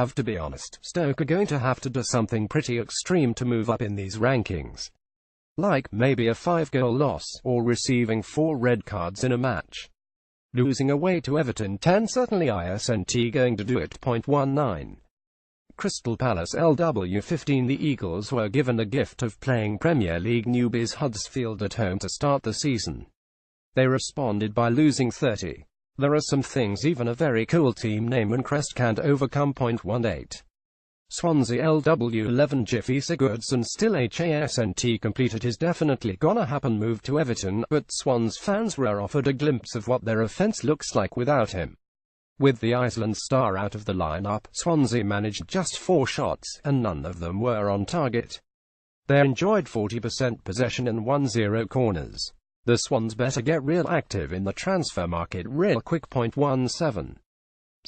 have to be honest, Stoke are going to have to do something pretty extreme to move up in these rankings. Like maybe a 5-goal loss, or receiving 4 red cards in a match. Losing away to Everton 10 certainly isn't going to do it. 19. Crystal Palace LW 15. The Eagles were given the gift of playing Premier League newbies Huddersfield at home to start the season. They responded by losing 30. There are some things even a very cool team name and crest can't overcome. 18. Swansea LW 11. Jiffy Sigurdsson still hasn't completed his definitely gonna happen move to Everton, but Swans fans were offered a glimpse of what their offence looks like without him. With the Iceland star out of the lineup, Swansea managed just 4 shots, and none of them were on target. They enjoyed 40% possession and 1-0 corners. The Swans better get real active in the transfer market real quick. 17.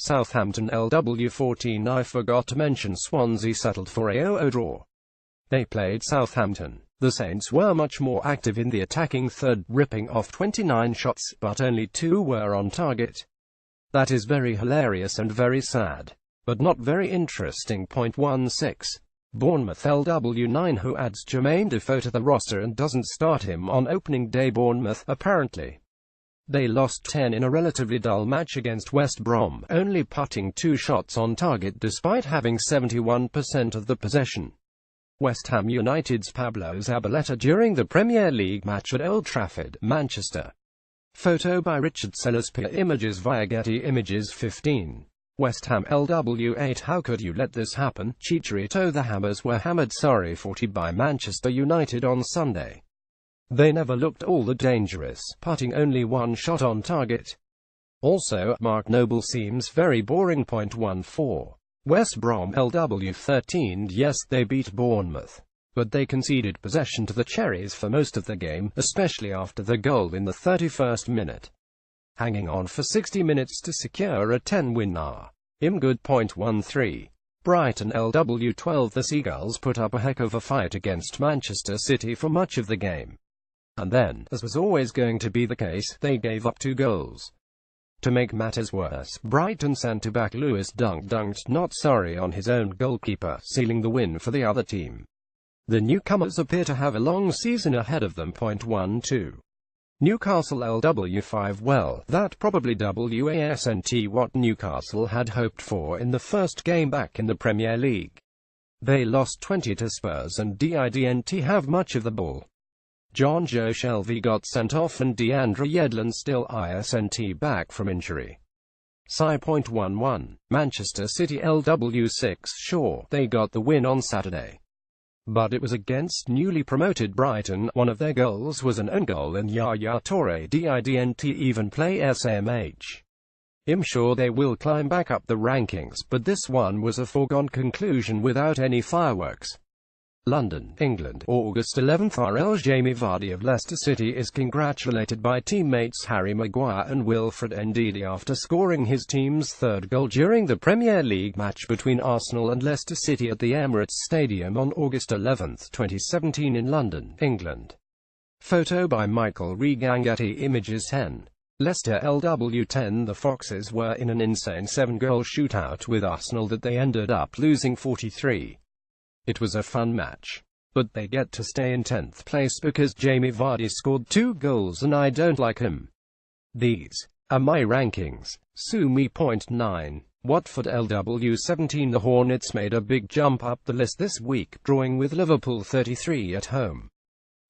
Southampton LW 14. I forgot to mention Swansea settled for a 0-0 draw. They played Southampton. The Saints were much more active in the attacking third, ripping off 29 shots, but only 2 were on target. That is very hilarious and very sad, but not very interesting. 16. Bournemouth LW 9. Who adds Jermaine Defoe to the roster and doesn't start him on opening day? Bournemouth, apparently. They lost 10 in a relatively dull match against West Brom, only putting 2 shots on target despite having 71% of the possession. West Ham United's Pablo Zabaleta during the Premier League match at Old Trafford, Manchester. Photo by Richard Sellers. Images via Getty Images. 15. West Ham LW 8. How could you let this happen? Chicharito. The Hammers were hammered 40 by Manchester United on Sunday. They never looked all that dangerous, putting only 1 shot on target. Also, Mark Noble seems very boring. 14. West Brom LW 13. Yes, they beat Bournemouth, but they conceded possession to the Cherries for most of the game, especially after the goal in the 31st minute. Hanging on for 60 minutes to secure a 10-win good. 13. Brighton LW 12. The Seagulls put up a heck of a fight against Manchester City for much of the game. And then, as was always going to be the case, they gave up 2 goals. To make matters worse, Brighton centre-back Lewis Dunk dunked not sorry on his own goalkeeper, sealing the win for the other team. The newcomers appear to have a long season ahead of them. 12. Newcastle LW 5. Well, that probably wasn't what Newcastle had hoped for in the first game back in the Premier League. They lost 20 to Spurs and didn't have much of the ball. John Joe Shelvey got sent off and Deandre Yedlin still isn't back from injury. 11. Manchester City LW 6. Sure, they got the win on Saturday, but it was against newly promoted Brighton. One of their goals was an own goal and Yaya Toure didn't even play SMH. I'm sure they will climb back up the rankings, but this one was a foregone conclusion without any fireworks. London, England, August 11. RL Jamie Vardy of Leicester City is congratulated by teammates Harry Maguire and Wilfred Ndidi after scoring his team's 3rd goal during the Premier League match between Arsenal and Leicester City at the Emirates Stadium on August 11, 2017 in London, England. Photo by Michael Regan. Getty Images. 10. Leicester LW 10. The Foxes were in an insane 7-goal shootout with Arsenal that they ended up losing 43. It was a fun match, but they get to stay in 10th place because Jamie Vardy scored 2 goals and I don't like him. These are my rankings. Sue me. 9. Watford LW 17. The Hornets made a big jump up the list this week, drawing with Liverpool 33 at home.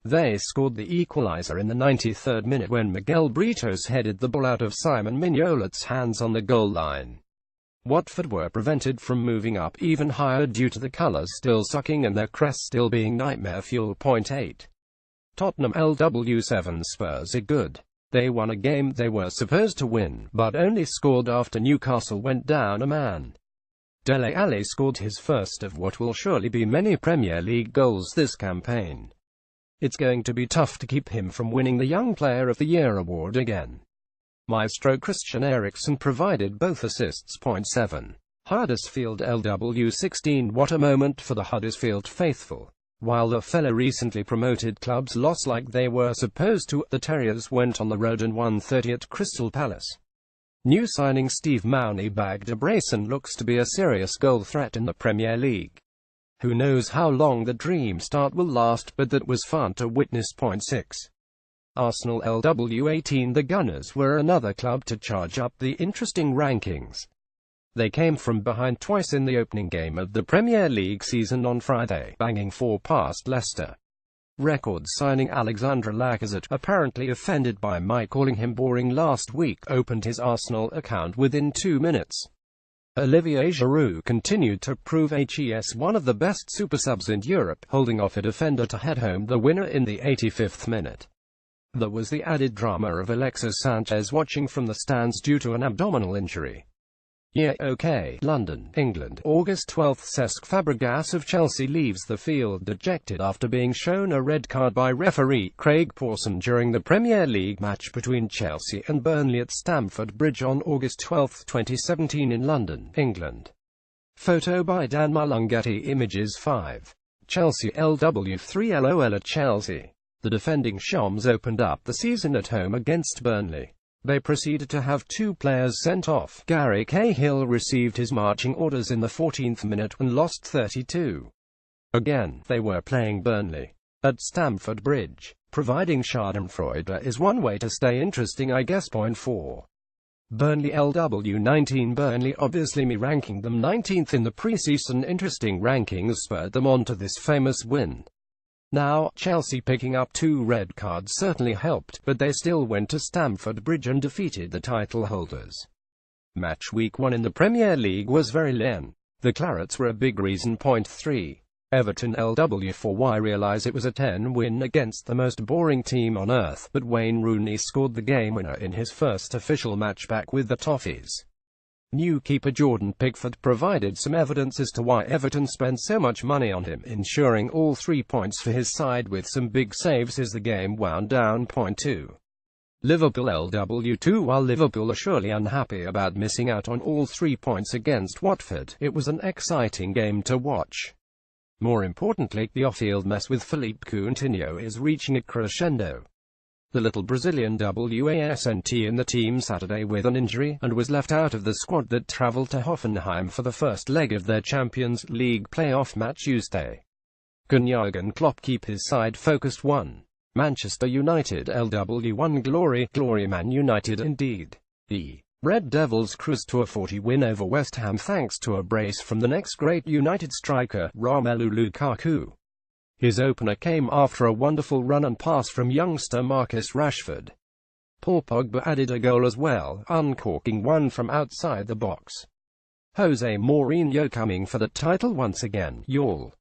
They scored the equaliser in the 93rd minute when Miguel Britos headed the ball out of Simon Mignolet's hands on the goal line. Watford were prevented from moving up even higher due to the colours still sucking and their crest still being nightmare fuel. 8. Tottenham LW 7. Spurs are good. They won a game they were supposed to win, but only scored after Newcastle went down a man. Dele Alli scored his first of what will surely be many Premier League goals this campaign. It's going to be tough to keep him from winning the Young Player of the Year award again. Maestro Christian Eriksen provided both assists. 7. Huddersfield LW 16. What a moment for the Huddersfield faithful. While the fellow recently promoted clubs lost like they were supposed to, the Terriers went on the road and won 30 at Crystal Palace. New signing Steve Mowney bagged a brace and looks to be a serious goal threat in the Premier League. Who knows how long the dream start will last, but that was fun to witness. Point 6. Arsenal LW18. The Gunners were another club to charge up the interesting rankings. They came from behind twice in the opening game of the Premier League season on Friday, banging 4 past Leicester. Record signing Alexandre Lacazette, apparently offended by Mike calling him boring last week, opened his Arsenal account within 2 minutes. Olivier Giroud continued to prove HES one of the best super subs in Europe, holding off a defender to head home the winner in the 85th minute. There was the added drama of Alexis Sanchez watching from the stands due to an abdominal injury. Yeah, okay. London, England, August 12. Cesc Fabregas of Chelsea leaves the field dejected after being shown a red card by referee Craig Pawson during the Premier League match between Chelsea and Burnley at Stamford Bridge on August 12, 2017 in London, England. Photo by Dan Malunghetti. Images 5. Chelsea LW3 LOL at Chelsea. The defending Shams opened up the season at home against Burnley. They proceeded to have 2 players sent off. Gary Cahill received his marching orders in the 14th minute and lost 32. Again, they were playing Burnley at Stamford Bridge. Providing schadenfreude is one way to stay interesting, I guess. Point 4. Burnley LW19. Burnley, obviously me ranking them 19th in the pre-season interesting rankings, spurred them on to this famous win. Now, Chelsea picking up 2 red cards certainly helped, but they still went to Stamford Bridge and defeated the title holders. Match week 1 in the Premier League was very lean. The Clarets were a big reason. Point 3. Everton LW4. Realize it was a 10 win against the most boring team on earth, but Wayne Rooney scored the game winner in his first official match back with the Toffees. New keeper Jordan Pickford provided some evidence as to why Everton spent so much money on him, ensuring all 3 points for his side with some big saves as the game wound down. Point 2. Liverpool LW2. While Liverpool are surely unhappy about missing out on all 3 points against Watford, it was an exciting game to watch. More importantly, the off-field mess with Philippe Coutinho is reaching a crescendo. The little Brazilian wasn't in the team Saturday with an injury, and was left out of the squad that travelled to Hoffenheim for the first leg of their Champions League playoff match Tuesday. Can Jurgen Klopp keep his side focused? 1. Manchester United LW1. Glory Man United indeed. The Red Devils cruised to a 40 win over West Ham thanks to a brace from the next great United striker, Romelu Lukaku. His opener came after a wonderful run and pass from youngster Marcus Rashford. Paul Pogba added a goal as well, uncorking one from outside the box. Jose Mourinho coming for the title once again. Y'all.